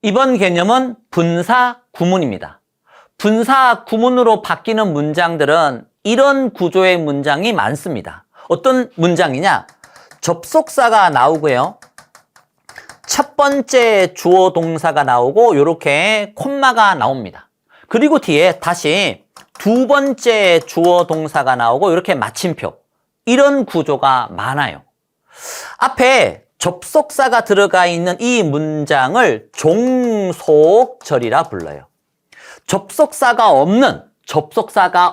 이번 개념은 분사 구문입니다. 분사 구문으로 바뀌는 문장들은 이런 구조의 문장이 많습니다. 어떤 문장이냐? 접속사가 나오고요. 첫 번째 주어 동사가 나오고 이렇게 콤마가 나옵니다. 그리고 뒤에 다시 두 번째 주어 동사가 나오고 이렇게 마침표. 이런 구조가 많아요. 앞에 접속사가 들어가 있는 이 문장을 종속절이라 불러요. 접속사가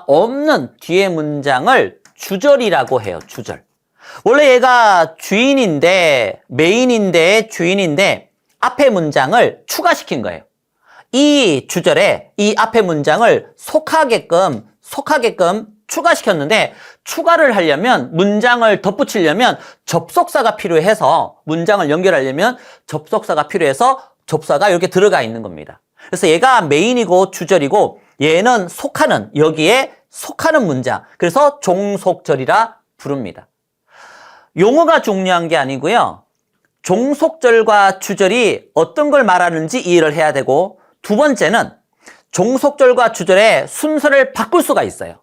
없는 뒤에 문장을 주절이라고 해요. 주절. 원래 얘가 주인인데, 메인인데, 주인인데 앞에 문장을 추가시킨 거예요. 이 주절에 이 앞에 문장을 속하게끔 추가시켰는데, 추가를 하려면, 문장을 덧붙이려면 접속사가 필요해서, 문장을 연결하려면 접속사가 필요해서 접사가 이렇게 들어가 있는 겁니다. 그래서 얘가 메인이고 주절이고 얘는 속하는, 여기에 속하는 문장. 그래서 종속절이라 부릅니다. 용어가 중요한 게 아니고요. 종속절과 주절이 어떤 걸 말하는지 이해를 해야 되고, 두 번째는 종속절과 주절의 순서를 바꿀 수가 있어요.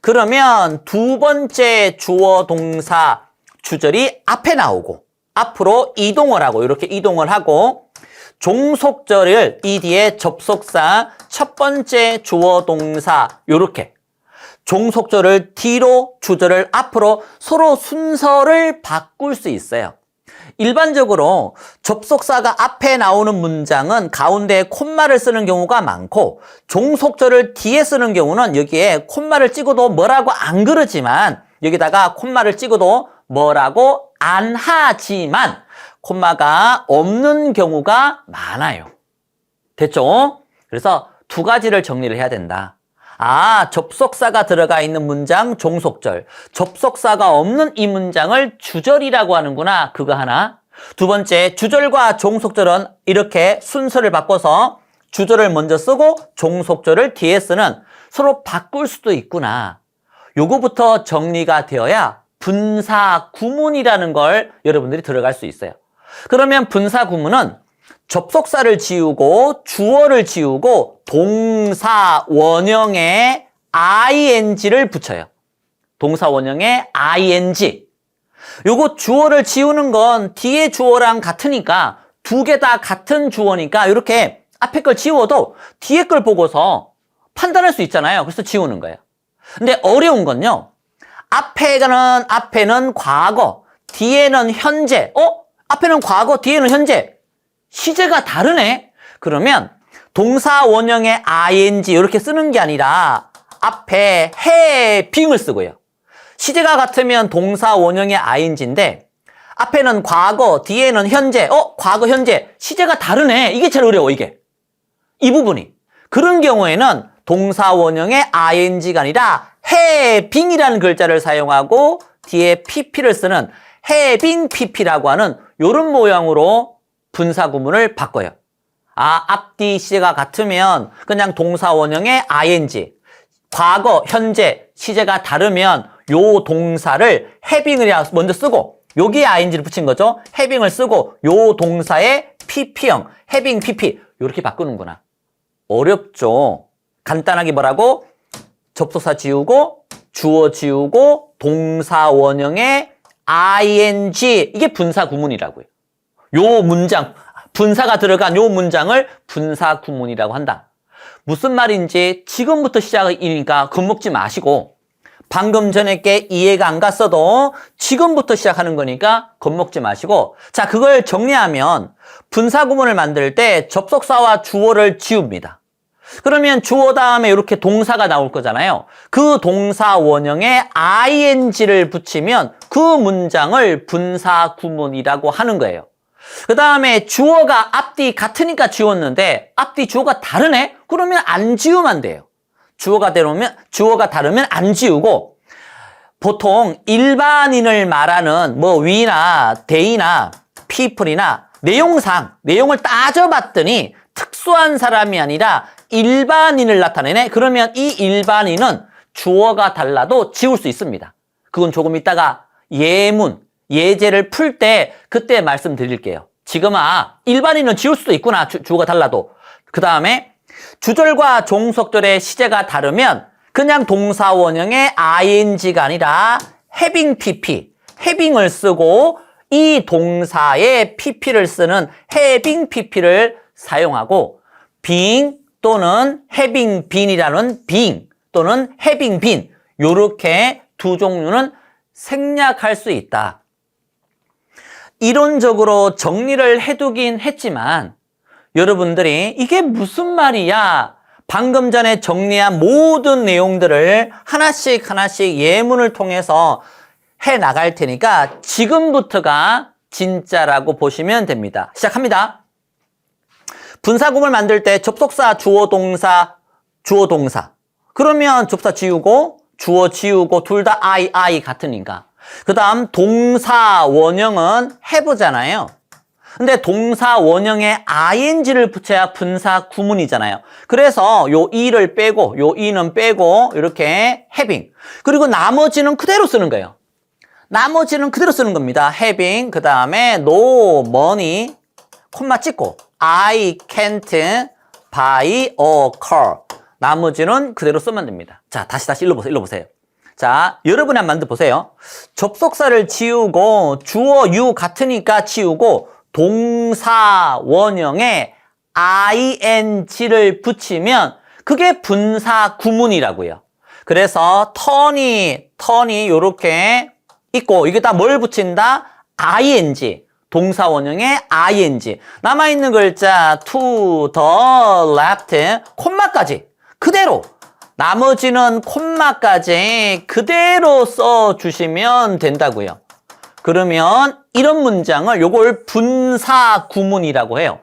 그러면 두 번째 주어 동사 주절이 앞에 나오고 앞으로 이동을 하고 이렇게 이동을 하고, 종속절을 이 뒤에 접속사 첫 번째 주어 동사 이렇게 종속절을 뒤로 주절을 앞으로 서로 순서를 바꿀 수 있어요. 일반적으로 접속사가 앞에 나오는 문장은 가운데에 콤마를 쓰는 경우가 많고, 종속절을 뒤에 쓰는 경우는 여기에 콤마를 찍어도 뭐라고 안 그러지만, 여기다가 콤마를 찍어도 뭐라고 안 하지만 콤마가 없는 경우가 많아요. 됐죠? 그래서 두 가지를 정리를 해야 된다. 접속사가 들어가 있는 문장 종속절, 접속사가 없는 이 문장을 주절이라고 하는구나. 그거 하나. 두 번째, 주절과 종속절은 이렇게 순서를 바꿔서 주절을 먼저 쓰고 종속절을 뒤에 쓰는, 서로 바꿀 수도 있구나. 요거부터 정리가 되어야 분사 구문이라는 걸 여러분들이 들어갈 수 있어요. 그러면 분사 구문은 접속사를 지우고 주어를 지우고 동사 원형에 ing를 붙여요. 동사 원형에 ing. 요거 주어를 지우는 건 뒤에 주어랑 같으니까, 두 개 다 같은 주어니까 이렇게 앞에 걸 지워도 뒤에 걸 보고서 판단할 수 있잖아요. 그래서 지우는 거예요. 근데 어려운 건요, 앞에는 과거, 뒤에는 현재. 앞에는 과거, 뒤에는 현재. 시제가 다르네? 그러면 동사 원형의 ing 이렇게 쓰는 게 아니라 앞에 having을 쓰고요. 시제가 같으면 동사 원형의 ing인데 앞에는 과거, 뒤에는 현재. 과거, 현재. 시제가 다르네. 이게 제일 어려워, 이게. 이 부분이. 그런 경우에는 동사 원형의 ing가 아니라 having이라는 글자를 사용하고 뒤에 pp를 쓰는 having pp라고 하는 이런 모양으로 분사 구문을 바꿔요. 앞뒤 시제가 같으면 그냥 동사 원형의 ing, 과거, 현재 시제가 다르면 요 동사를 having을 먼저 쓰고, 여기에 ing를 붙인 거죠. having을 쓰고 요 동사의 pp형, having pp 이렇게 바꾸는구나. 어렵죠. 간단하게 뭐라고? 접속사 지우고 주어 지우고 동사 원형의 ing, 이게 분사 구문이라고요. 요 문장, 분사가 들어간 요 문장을 분사 구문이라고 한다. 무슨 말인지 지금부터 시작이니까 겁먹지 마시고, 방금 전에 게 이해가 안 갔어도 지금부터 시작하는 거니까 겁먹지 마시고, 자, 그걸 정리하면 분사 구문을 만들 때 접속사와 주어를 지웁니다. 그러면 주어 다음에 이렇게 동사가 나올 거잖아요. 그 동사 원형에 ing를 붙이면 그 문장을 분사 구문이라고 하는 거예요. 그 다음에 주어가 앞뒤 같으니까 지웠는데 앞뒤 주어가 다르네? 그러면 안 지우면 안 돼요. 주어가 다르면 안 지우고, 보통 일반인을 말하는 위나 대이나 people이나 내용을 따져봤더니 특수한 사람이 아니라 일반인을 나타내네? 그러면 이 일반인은 주어가 달라도 지울 수 있습니다. 그건 조금 이따가 예문, 예제를 풀 때 그때 말씀드릴게요. 지금 일반인은 지울 수도 있구나. 주어가 달라도. 그 다음에 주절과 종속절의 시제가 다르면 그냥 동사 원형의 ing가 아니라 having pp, having을 쓰고 이 동사의 pp를 쓰는 having pp를 사용하고 being 또는 having been이라는 being 또는 having been 요렇게 두 종류는 생략할 수 있다. 이론적으로 정리를 해두긴 했지만 여러분들이 이게 무슨 말이야? 방금 전에 정리한 모든 내용들을 하나씩 예문을 통해서 해 나갈 테니까 지금부터가 진짜라고 보시면 됩니다. 시작합니다. 분사구문을 만들 때 접속사, 주어, 동사. 그러면 접사 지우고 주어 지우고 둘 다 I 같으니까. 그 다음 동사 원형은 have잖아요. 근데 동사 원형에 ing를 붙여야 분사 구문이잖아요. 그래서 요 e를 빼고 요 e는 빼고 이렇게 having. 그리고 나머지는 그대로 쓰는 거예요. 나머지는 그대로 쓰는 겁니다. having 그 다음에 no money 콤마 찍고 I can't buy a car. 나머지는 그대로 쓰면 됩니다. 자, 다시 읽어보세요. 자, 여러분이 한번 만들어 보세요. 접속사를 지우고 주어 you 같으니까 지우고 동사 원형에 ing를 붙이면 그게 분사 구문이라고요. 그래서 턴이 요렇게 있고 이게 다 뭘 붙인다? ing. 동사 원형에 ing. 남아있는 글자 to the left 콤마까지 그대로 나머지는 콤마까지 그대로 써주시면 된다고요. 그러면 이런 문장을 요걸 분사 구문이라고 해요.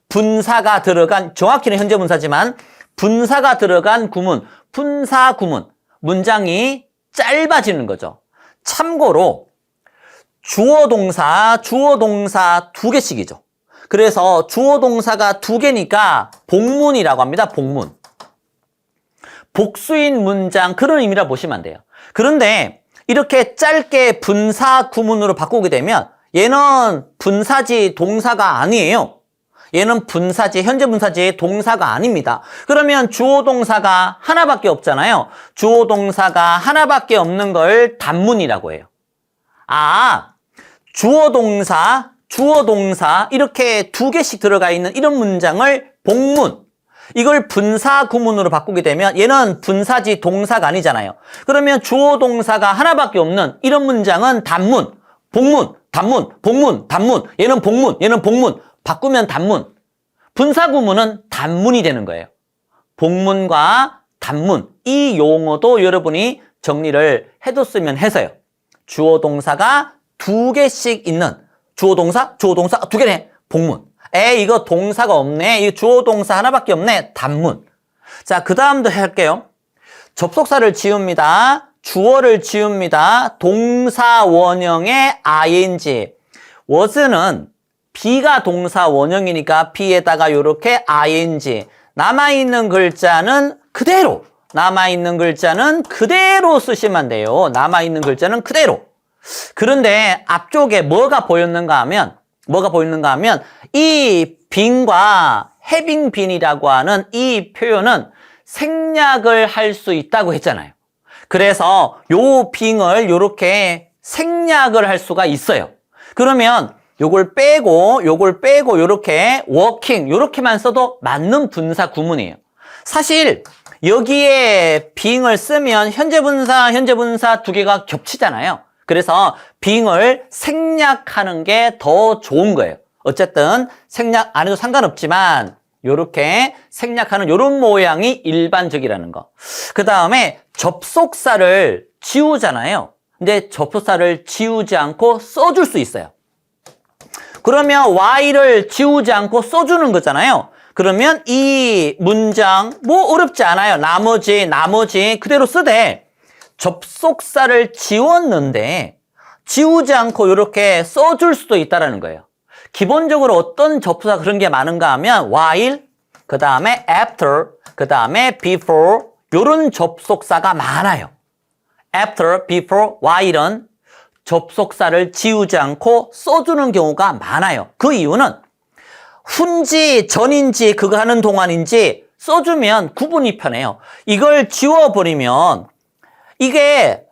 분사가 들어간, 정확히는 현재 분사지만 분사가 들어간 구문, 분사 구문. 문장이 짧아지는 거죠. 참고로 주어 동사 두 개씩이죠. 그래서 주어 동사가 두 개니까 복문이라고 합니다. 복문. 복수인 문장 그런 의미라 보시면 안 돼요. 그런데 이렇게 짧게 분사 구문으로 바꾸게 되면 얘는 분사지 동사가 아니에요. 얘는 분사지, 현재 분사지 동사가 아닙니다. 그러면 주어 동사가 하나밖에 없잖아요. 주어 동사가 하나밖에 없는 걸 단문이라고 해요. 주어 동사 이렇게 두 개씩 들어가 있는 이런 문장을 복문. 이걸 분사 구문으로 바꾸게 되면 얘는 분사지 동사가 아니잖아요. 그러면 주어 동사가 하나밖에 없는 이런 문장은 단문, 복문, 단문, 복문, 단문. 얘는 복문. 바꾸면 단문. 분사 구문은 단문이 되는 거예요. 복문과 단문. 이 용어도 여러분이 정리를 해뒀으면 해서요. 주어 동사가 두 개씩 있는 주어 동사 두 개네. 복문. 이거 동사가 없네. 이 주어 동사 하나밖에 없네. 단문. 자, 그 다음도 할게요. 접속사를 지웁니다. 주어를 지웁니다. 동사 원형의 ing. was는 B가 동사 원형이니까 B에다가 이렇게 ing. 남아있는 글자는 그대로. 쓰시면 돼요. 남아있는 글자는 그대로. 그런데 앞쪽에 뭐가 보였는가 하면 이 being과 having been이라고 하는 이 표현은 생략을 할 수 있다고 했잖아요. 그래서 요 being을 이렇게 생략을 할 수가 있어요. 그러면 요걸 빼고 요렇게 working 요렇게만 써도 맞는 분사 구문이에요. 사실 여기에 being을 쓰면 현재 분사 두 개가 겹치잖아요. 그래서 being을 생략하는 게 더 좋은 거예요. 어쨌든 생략 안 해도 상관없지만 요렇게 생략하는 요런 모양이 일반적이라는 거. 그 다음에 접속사를 지우잖아요. 근데 접속사를 지우지 않고 써줄 수 있어요. 그러면 y를 지우지 않고 써주는 거잖아요. 그러면 이 문장 뭐 어렵지 않아요. 나머지 그대로 쓰되 접속사를 지웠는데 지우지 않고 이렇게 써줄 수도 있다는 거예요. 기본적으로 어떤 접속사 그런 게 많은가 하면 while, 그 다음에 after, 그 다음에 before 이런 접속사가 많아요. after, before, while은 접속사를 지우지 않고 써주는 경우가 많아요. 그 이유는 훈지, 전인지, 그거 하는 동안인지 써주면 구분이 편해요. 이걸 지워버리면 이게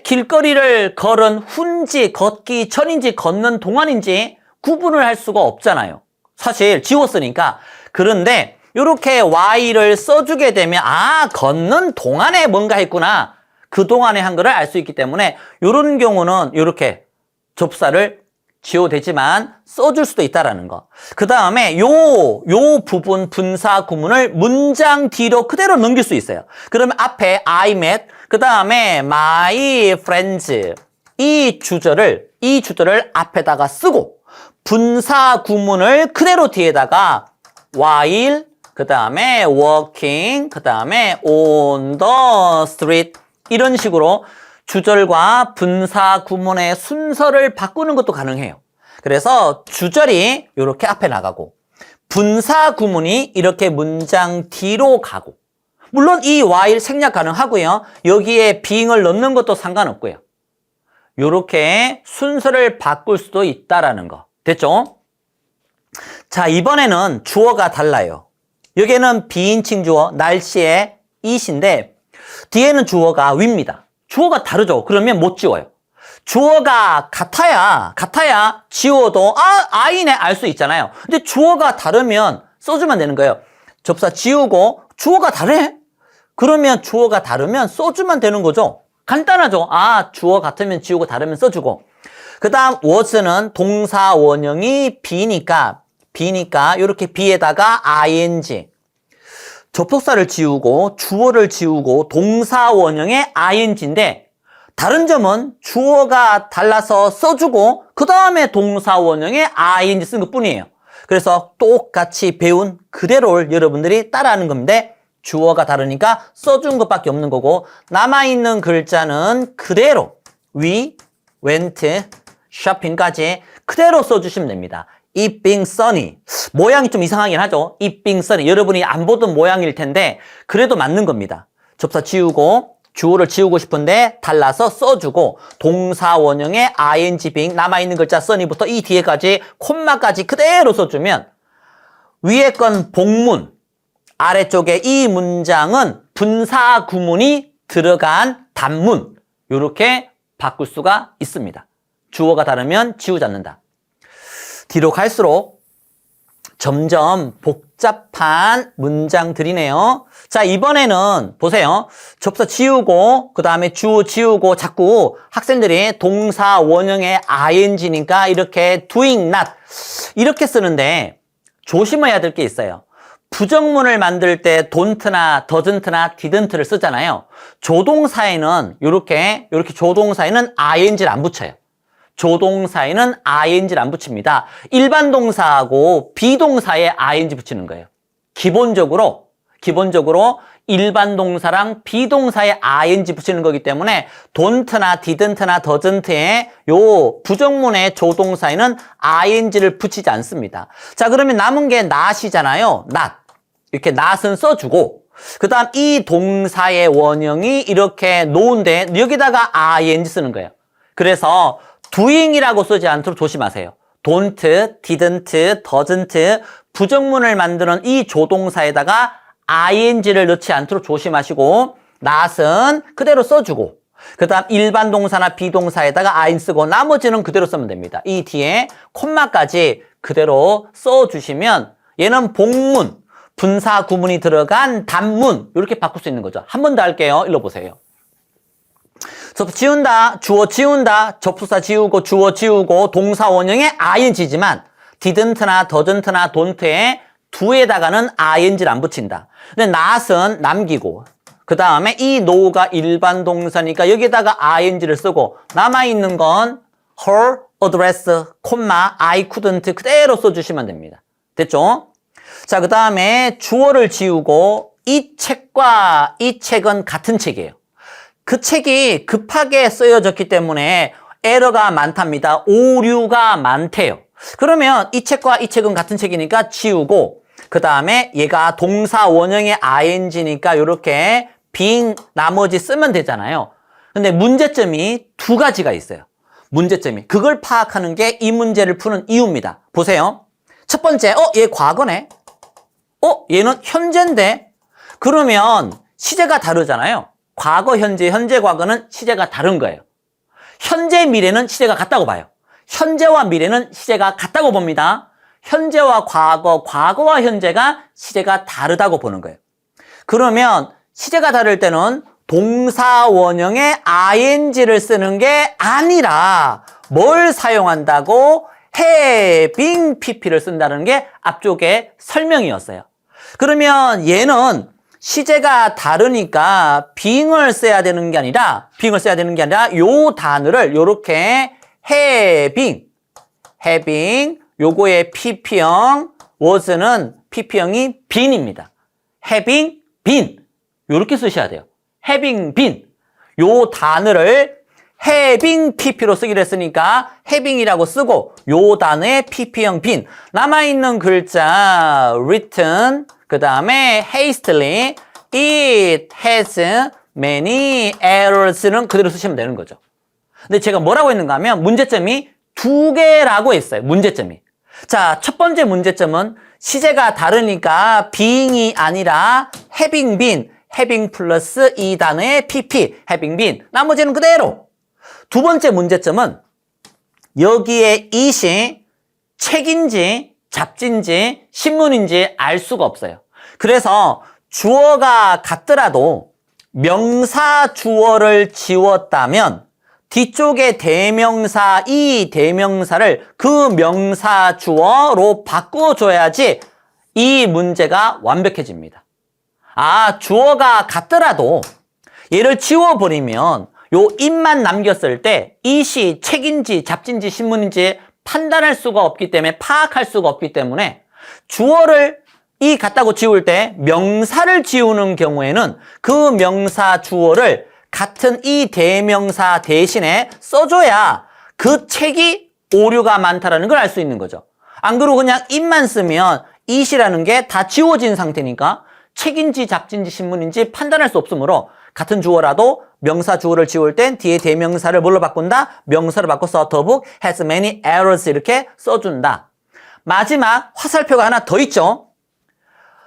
길거리를 걸은 훈지, 걷기 전인지 걷는 동안인지 구분을 할 수가 없잖아요. 사실 지웠으니까. 그런데 이렇게 Y를 써주게 되면 걷는 동안에 뭔가 했구나. 그 동안에 한 거를 알 수 있기 때문에 이런 경우는 이렇게 접사를 지워도 되지만 써줄 수도 있다라는 거. 그 다음에 요 부분 분사 구문을 문장 뒤로 그대로 넘길 수 있어요. 그러면 앞에 I met, 그 다음에 my friends 이 주절을 앞에다가 쓰고 분사 구문을 그대로 뒤에다가 while, 그 다음에 walking, 그 다음에 on the street 이런 식으로 주절과 분사 구문의 순서를 바꾸는 것도 가능해요. 그래서 주절이 이렇게 앞에 나가고 분사 구문이 이렇게 문장 뒤로 가고 물론 이 while 생략 가능하고요. 여기에 being을 넣는 것도 상관없고요. 이렇게 순서를 바꿀 수도 있다라는 거. 됐죠? 자, 이번에는 주어가 달라요. 여기에는 비인칭 주어, 날씨의 it인데 뒤에는 주어가 we입니다. 주어가 다르죠? 그러면 못 지워요. 주어가 같아야 지워도 I네 알 수 있잖아요. 근데 주어가 다르면 써주면 되는 거예요. 접사 지우고 주어가 다르네? 그러면 주어가 다르면 써주면 되는 거죠. 간단하죠? 주어 같으면 지우고 다르면 써주고. 그 다음 was는 동사 원형이 be니까 이렇게 be에다가 ing 접속사를 지우고 주어를 지우고 동사 원형의 ing인데 다른 점은 주어가 달라서 써주고 그 다음에 동사 원형의 ing 쓴 것뿐이에요. 그래서 똑같이 배운 그대로를 여러분들이 따라하는 겁니다. 주어가 다르니까 써준 것밖에 없는 거고 남아있는 글자는 그대로 we, went, shopping까지 그대로 써주시면 됩니다. It being sunny. 모양이 좀 이상하긴 하죠. It being sunny. 여러분이 안 보던 모양일 텐데 그래도 맞는 겁니다. 접사 지우고 주어를 지우고 싶은데 달라서 써주고 동사 원형의 ing being 남아있는 글자 sunny부터 이 뒤에까지 콤마까지 그대로 써주면 위에 건 복문 아래쪽에 이 문장은 분사 구문이 들어간 단문 이렇게 바꿀 수가 있습니다. 주어가 다르면 지우지 않는다. 뒤로 갈수록 점점 복잡한 문장들이네요. 자, 이번에는 보세요. 접사 지우고 그 다음에 주어 지우고 자꾸 학생들이 동사 원형의 ing니까 이렇게 doing not 이렇게 쓰는데 조심해야 될 게 있어요. 부정문을 만들 때 don't나 doesn't나 didn't를 쓰잖아요. 조동사에는 이렇게 조동사에는 ing를 안 붙여요. 조동사에는 ing를 안 붙입니다. 일반 동사하고 비동사에 ing 붙이는 거예요. 기본적으로 일반 동사랑 비동사에 ing 붙이는 거기 때문에 don't나 didn't나 doesn't에 요 부정문의 조동사에는 ing를 붙이지 않습니다. 자, 그러면 남은 게 not이잖아요. not. 이렇게 not은 써주고 그 다음 이 동사의 원형이 이렇게 놓은데 여기다가 ing 쓰는 거예요. 그래서 doing이라고 쓰지 않도록 조심하세요. don't, didn't, doesn't 부정문을 만드는 이 조동사에다가 ing를 넣지 않도록 조심하시고 not은 그대로 써주고 그 다음 일반 동사나 비동사에다가 ing 쓰고 나머지는 그대로 쓰면 됩니다. 이 뒤에 콤마까지 그대로 써주시면 얘는 복문, 분사 구문이 들어간 단문 이렇게 바꿀 수 있는 거죠. 한 번 더 할게요. 읽어보세요. 접수 지운다, 주어 지운다, 접수사 지우고 주어 지우고 동사 원형의 ing지만 didn't나 doesn't나 don't에 do에다가는 ing를 안 붙인다. 근데 not은 남기고 그 다음에 이 no가 일반 동사니까 여기다가 ing를 쓰고 남아있는 건 her address, I couldn't 그대로 써주시면 됩니다. 됐죠? 자, 그 다음에 주어를 지우고 이 책과 이 책은 같은 책이에요. 그 책이 급하게 쓰여졌기 때문에 에러가 많답니다. 오류가 많대요. 그러면 이 책과 이 책은 같은 책이니까 지우고 그 다음에 얘가 동사 원형의 ing니까 이렇게 being 나머지 쓰면 되잖아요. 근데 문제점이 두 가지가 있어요. 문제점이. 그걸 파악하는 게 이 문제를 푸는 이유입니다. 보세요. 첫 번째, 얘 과거네. 얘는 현재인데. 그러면 시제가 다르잖아요. 과거, 현재, 현재, 과거는 시제가 다른 거예요. 현재, 미래는 시제가 같다고 봐요. 현재와 미래는 시제가 같다고 봅니다. 현재와 과거, 과거와 현재가 시제가 다르다고 보는 거예요. 그러면 시제가 다를 때는 동사 원형에 ing를 쓰는 게 아니라 뭘 사용한다고? having pp를 쓴다는 게 앞쪽에 설명이었어요. 그러면 얘는 시제가 다르니까 being을 써야 되는 게 아니라 요 단어를 요렇게 having 요거의 pp형 was는 pp형이 been입니다. having been 요렇게 쓰셔야 돼요. having been 요 단어를 having pp로 쓰기로 했으니까 having이라고 쓰고 요 단어의 pp형 been 남아있는 글자 written 그 다음에 hastily it has many errors는 그대로 쓰시면 되는 거죠. 근데 제가 뭐라고 했는가 하면 문제점이 두 개라고 했어요. 문제점이. 자, 첫 번째 문제점은 시제가 다르니까 being이 아니라 having been, having 플러스 이 단어의 pp, having been. 나머지는 그대로. 두 번째 문제점은 여기에 it이 책인지 잡지인지 신문인지 알 수가 없어요. 그래서 주어가 같더라도 명사 주어를 지웠다면 뒤쪽에 대명사, 이 대명사를 그 명사 주어로 바꿔줘야지 이 문제가 완벽해집니다. 주어가 같더라도 얘를 지워버리면 요 it만 남겼을 때 it이 책인지 잡지인지 신문인지 판단할 수가 없기 때문에 파악할 수가 없기 때문에 주어를 이 같다고 지울 때 명사를 지우는 경우에는 그 명사 주어를 같은 이 대명사 대신에 써줘야 그 책이 오류가 많다라는 걸 알 수 있는 거죠. 안 그러고 그냥 it만 쓰면 it이라는 게 다 지워진 상태니까 책인지 잡지인지 신문인지 판단할 수 없으므로 같은 주어라도 명사 주어를 지울 땐 뒤에 대명사를 뭘로 바꾼다? 명사로 바꿔서 the book has many errors 이렇게 써준다. 마지막 화살표가 하나 더 있죠.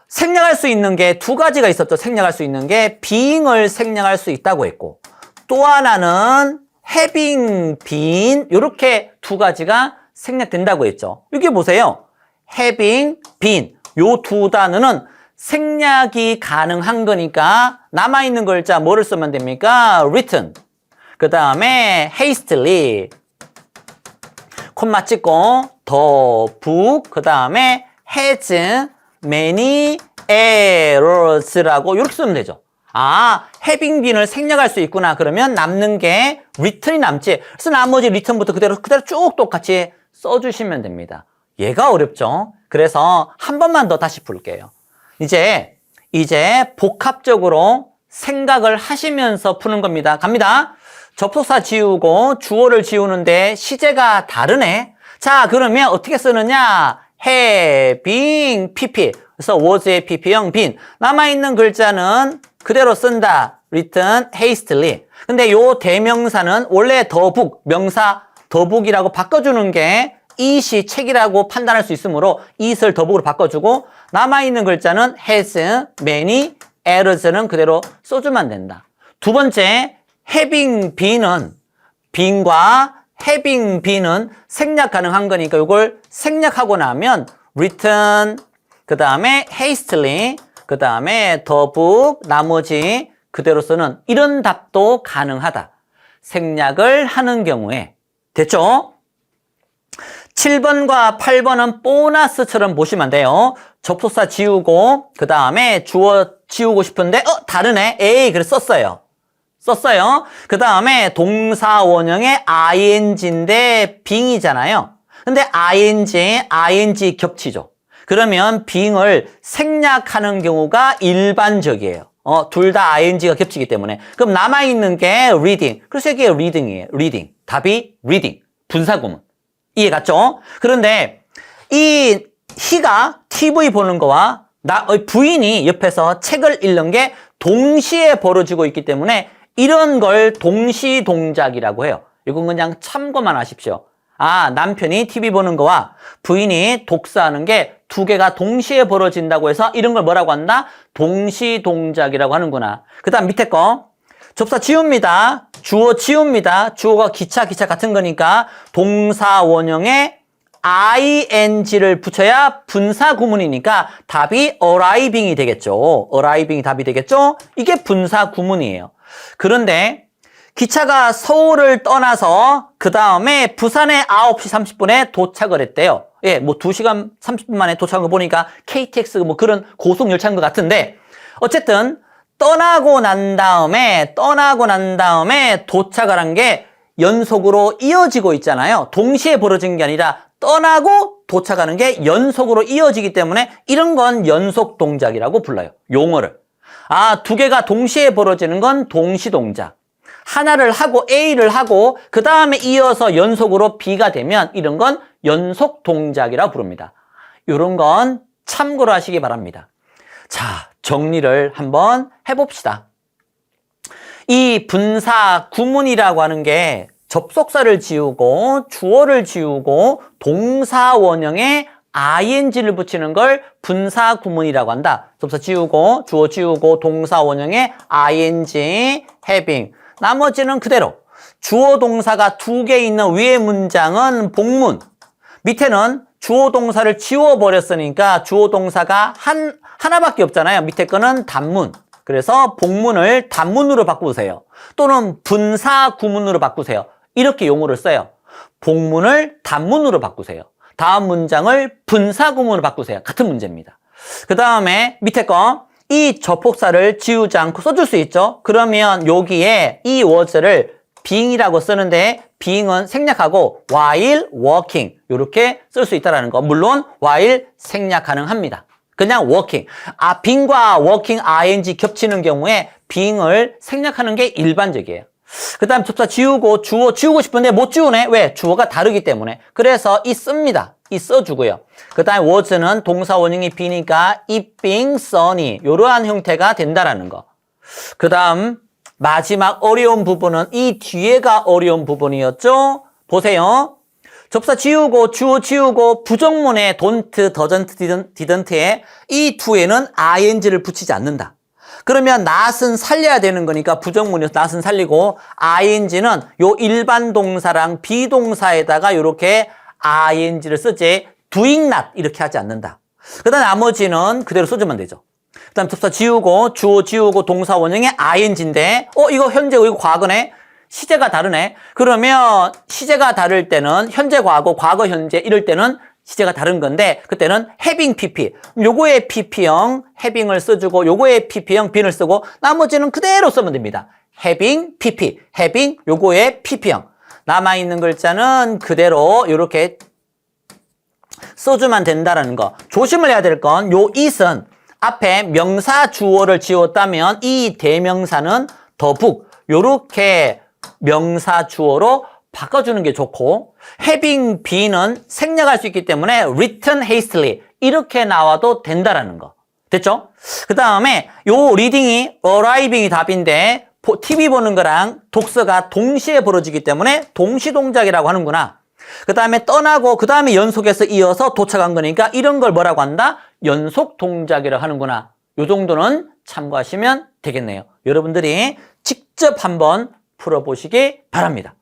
생략할 수 있는 게 두 가지가 있었죠. 생략할 수 있는 게 being을 생략할 수 있다고 했고 또 하나는 having been 이렇게 두 가지가 생략된다고 했죠. 여기 보세요. having been 요 두 단어는 생략이 가능한 거니까 남아있는 글자 뭐를 쓰면 됩니까? written 그 다음에 hastily 콤마 찍고 the book 그 다음에 has many errors라고 이렇게 쓰면 되죠. having been을 생략할 수 있구나. 그러면 남는 게 written이 남지. 그래서 나머지 written부터 그대로 쭉 똑같이 써주시면 됩니다. 얘가 어렵죠. 그래서 한 번만 더 다시 풀게요. 이제 복합적으로 생각을 하시면서 푸는 겁니다. 갑니다. 접속사 지우고 주어를 지우는데 시제가 다르네. 자, 그러면 어떻게 쓰느냐? having pp. 그래서 was의 pp형 been. 남아있는 글자는 그대로 쓴다. written hastily. 근데 요 대명사는 원래 the book, 명사 the book이라고 바꿔주는 게 it이 책이라고 판단할 수 있으므로 it을 the book으로 바꿔주고 남아있는 글자는 has many errors는 그대로 써주면 된다. 두 번째, having been은 been과 having been은 생략 가능한 거니까 이걸 생략하고 나면 written, 그 다음에 hastily, 그 다음에 the book, 나머지 그대로 쓰는 이런 답도 가능하다. 생략을 하는 경우에. 됐죠? 7번과 8번은 보너스처럼 보시면 돼요. 접속사 지우고 그 다음에 주어 지우고 싶은데 다르네. 에이 그래 썼어요. 그 다음에 동사 원형에 ing인데 being이잖아요. 근데 ing 겹치죠. 그러면 being을 생략하는 경우가 일반적이에요. 둘 다 ing가 겹치기 때문에. 그럼 남아있는 게 reading. 그래서 이게 reading이에요. reading. 답이 reading. 분사구문. 이해 갔죠? 그런데 이 희가 TV 보는 거와 부인이 옆에서 책을 읽는 게 동시에 벌어지고 있기 때문에 이런 걸 동시 동작이라고 해요. 이건 그냥 참고만 하십시오. 아, 남편이 TV 보는 거와 부인이 독서하는 게 두 개가 동시에 벌어진다고 해서 이런 걸 뭐라고 한다? 동시동작이라고 하는구나. 그 다음 밑에 거. 접사 지웁니다. 주어 지웁니다. 주어가 기차 같은 거니까 동사 원형에 ing를 붙여야 분사 구문이니까 답이 arriving이 되겠죠. arriving이 답이 되겠죠? 이게 분사 구문이에요. 그런데 기차가 서울을 떠나서 그 다음에 부산에 9시 30분에 도착을 했대요. 예, 뭐 2시간 30분 만에 도착한 거 보니까 KTX 뭐 그런 고속열차인 것 같은데 어쨌든 떠나고 난 다음에 도착을 한 게 연속으로 이어지고 있잖아요. 동시에 벌어진 게 아니라 떠나고 도착하는 게 연속으로 이어지기 때문에 이런 건 연속 동작이라고 불러요. 용어를. 아, 두 개가 동시에 벌어지는 건 동시 동작. 하나를 하고 A를 하고 그 다음에 이어서 연속으로 B가 되면 이런 건 연속 동작이라고 부릅니다. 이런 건 참고로 하시기 바랍니다. 자, 정리를 한번 해봅시다. 이 분사 구문이라고 하는 게 접속사를 지우고 주어를 지우고 동사 원형에 ing를 붙이는 걸 분사 구문이라고 한다. 접속사 지우고 주어 지우고 동사 원형에 ing, having. 나머지는 그대로. 주어 동사가 2개 있는 위의 문장은 복문. 밑에는 주어 동사를 지워버렸으니까 주어 동사가 하나밖에 없잖아요. 밑에 거는 단문. 그래서 복문을 단문으로 바꾸세요. 또는 분사 구문으로 바꾸세요. 이렇게 용어를 써요. 복문을 단문으로 바꾸세요. 다음 문장을 분사 구문으로 바꾸세요. 같은 문제입니다. 그 다음에 밑에 거. 이 접속사를 지우지 않고 써줄 수 있죠. 그러면 여기에 이 word를 being이라고 쓰는데 being은 생략하고 while working 이렇게 쓸 수 있다는 거. 물론 while 생략 가능합니다. 그냥 working. 아, being과 working ing 겹치는 경우에 being을 생략하는 게 일반적이에요. 그 다음 접사 지우고 주어 지우고 싶은데 못 지우네. 왜? 주어가 다르기 때문에. 그래서 이 씁니다. 이 써주고요. 그 다음에 was는 동사 원형이 be니까 it being sunny 이러한 형태가 된다라는 거. 그 다음 마지막 어려운 부분은 이 뒤에가 어려운 부분이었죠. 보세요. 접사 지우고 주어 지우고 부정문에 don't, doesn't, didn't에 이 to에는 ing를 붙이지 않는다. 그러면 not은 살려야 되는 거니까 부정문에서 not은 살리고 ing는 요 일반 동사랑 비동사에다가 이렇게 ing를 쓰지 doing not 이렇게 하지 않는다. 그 다음 나머지는 그대로 써주면 되죠. 그 다음 접사 지우고 주어 지우고 동사 원형의 ing인데 이거 현재고 이거 과거네. 시제가 다르네. 그러면 시제가 다를 때는 현재 과거 과거 현재 이럴 때는 시제가 다른 건데 그때는 having pp 요거의 pp형 having을 써주고 요거의 pp형 being을 쓰고 나머지는 그대로 쓰면 됩니다. having pp having 요거의 pp형 남아있는 글자는 그대로 이렇게 써주면 된다는 거. 조심을 해야 될 건 요 it은 앞에 명사 주어를 지웠다면 이 대명사는 the book 요렇게 명사 주어로 바꿔주는 게 좋고 having be는 생략할 수 있기 때문에 written hastily 이렇게 나와도 된다라는 거. 됐죠? 그 다음에 요 리딩이 arriving이 답인데 TV 보는 거랑 독서가 동시에 벌어지기 때문에 동시동작이라고 하는구나. 그 다음에 떠나고 그 다음에 연속해서 이어서 도착한 거니까 이런 걸 뭐라고 한다? 연속동작이라고 하는구나. 요 정도는 참고하시면 되겠네요. 여러분들이 직접 한번 풀어보시기 바랍니다.